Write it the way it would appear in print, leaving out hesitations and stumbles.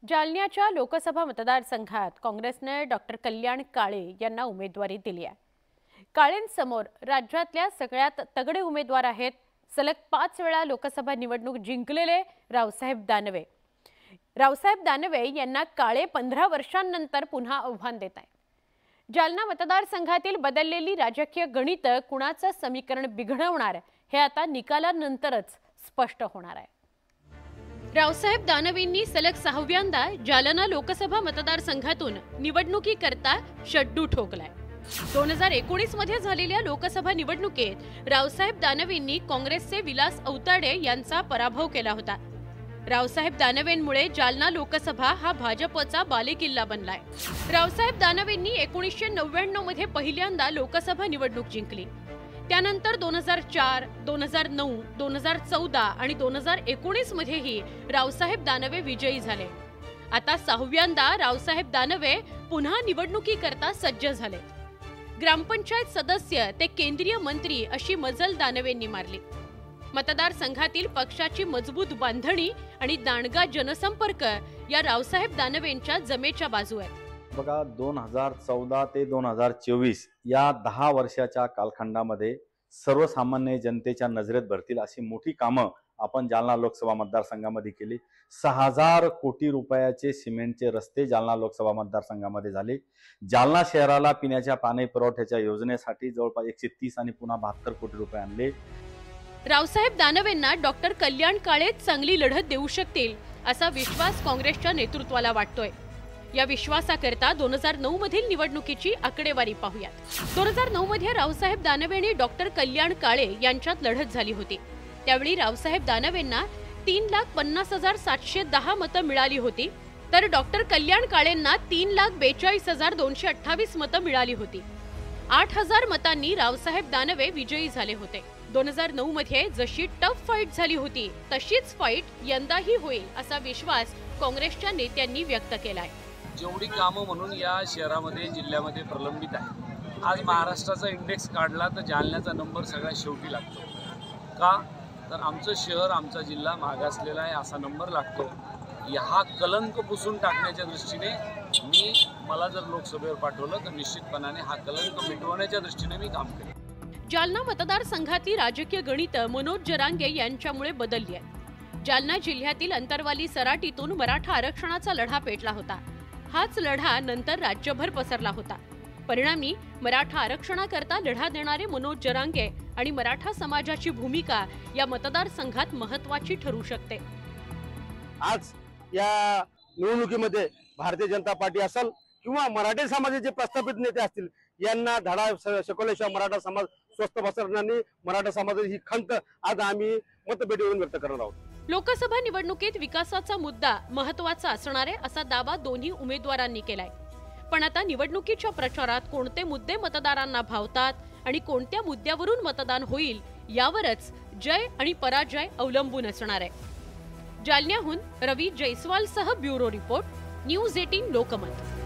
जालन्याच्या लोकसभा मतदारसंघात काँग्रेसने डॉक्टर कल्याण काळे यांना उमेदवारी दिली आहे। काळेंसमोर राज्यातल्या सगळ्यात तगडे उमेदवार आहेत। सलग 5 वेळा लोकसभा निवडणूक जिंकलेले रावसाहेब दानवे यांना काळे 15 वर्षांनंतर पुन्हा आव्हान देत आहेत। जालना मतदारसंघातील बदललेली राजकीय गणित कुणाचं समीकरण बिघडवणार हे आता निकालानंतरच स्पष्ट होणार आहे। रावसाहेब दानवेंनी सलग 6व्यांदा जालना लोकसभा मतदारसंघातून निवडणुकीकरता शड्डू ठोकलाय। 2019 मध्ये झालेल्या लोकसभा निवडणुकीत रावसाहेब दानवेंनी काँग्रेसचे विलास औताडे यांचा पराभव केला होता। रावसाहेब दानवेंमुळे जालना लोकसभा हा भाजपचा बालेकिल्ला बनलाय। रावसाहेब दानवेंनी 1999 मध्ये पहिल्यांदा लोकसभा निवडणूक जिंकली। त्यानंतर 2004, 2009, 2014 आणि 2019 मध्येही रावसाहेब दानवे विजयी झाले। आता 6व्यांदा रावसाहेब दानवे पुन्हा निवडणुकीकरता सज्ज झाले। ग्रामपंचायत सदस्य ते केंद्रीय मंत्री अशी मजल दानवेंनी मारली। मतदारसंघातील पक्षाची मजबूत बांधणी आणि दांडगा जनसंपर्क या रावसाहेब दानवेंच्या जमेच्या बाजू आहेत। बघा, 2014 ते 2024 या 10 वर्षाच्या कालखंडामध्ये सर्वसामान्य जनतेच्या नजरेत भरतील अशी मोठी कामं आपण जालना लोकसभा मतदारसंघामध्ये केली। 6000 कोटी रुपयाचे सिमेंटचे रस्ते जालना लोकसभा मतदारसंघामध्ये झाले। जालना शहराला पिण्याच्या पाणी पुरवठ्याच्या योजनेसाठी जवळपास 130 आणि पुन्हा 72 कोटी रुपये आणले। रावसाहेब दानवेंना डॉक्टर कल्याण काळे चांगली लढत देऊ शकतील असा विश्वास काँग्रेसच्या नेतृत्वाला वाटतोय। या विश्वासाकरता 2009 मधील निवडणुकीची आकडेवारी पाहूयात। 2009 मध्ये रावसाहेब दानवे आणि डॉक्टर कल्याण काळे यांच्यात लढत झाली होती। त्यावेळी रावसाहेब दानवेंना 3,50,710 मतं मिळाली होती, तर डॉक्टर कल्याण काळेंना 3,42,228 मतं मिळाली होती। 8,000 मतांनी रावसाहेब दानवे विजयी झाले होते। 2009 मध्ये जशी टफ फाईट झाली होती तशीच फाईट यंदाही होईल असा विश्वास काँग्रेसच्या नेत्यांनी व्यक्त केलाय। जेवढी कामं म्हणून या शहरामध्ये जिल्ह्यामध्ये प्रलंबित आहे, आज महाराष्ट्राचा इंडेक्स काढला तर जालन्याचा नंबर सगळ्यात शेवटी लागतो। का तर आमचं शहर, आमचा जिल्हा मागासलेला आहे असा नंबर लागतो। हा कलंक पुसून टाकण्याच्या दृष्टीने मला जर लोकसभेवर पाठवलं तर निश्चितपणाने हा कलंक मिटवण्याच्या दृष्टीने मी काम करेन। जालना मतदारसंघातील राजकीय गणित मनोज जरांगे यांच्यामुळे बदलली आहे। जालना जिल्ह्यातील अंतरवाली सराटीतून मराठा आरक्षणाचा लढा पेटला होता। हाच लढा नंतर राज्यभर पसरला होता। परिणामी मराठा आरक्षणाकरता लढा देणारे मनोज जरांगे आणि मराठा समाजाची भूमिका या मतदारसंघात महत्त्वाची ठरू शकते। आज या निवडणुकीमध्ये भारतीय जनता पार्टी असेल किंवा मराठी समाजाचे प्रस्थापित नेते असतील यांना धडा शिकवल्याशिवाय मराठा समाज स्वस्थ बसणार नाही। मराठा समाजाची ही खंत आज आम्ही मतपेटीवरून व्यक्त करणार आहोत। लोकसभा निवडणुकीत विकासाचा मुद्दा महत्त्वाचा असणार आहे असा दावा दोन्ही उमेदवारांनी केलाय। पण आता निवडणुकीच्या प्रचारात कोणते मुद्दे मतदारांना भावतात आणि कोणत्या मुद्द्यावरून मतदान होईल यावरच जय आणि पराजय अवलंबून असणार आहे। जालन्याहून रवी जयस्वालसह ब्युरो रिपोर्ट, न्यूज 18 लोकमत।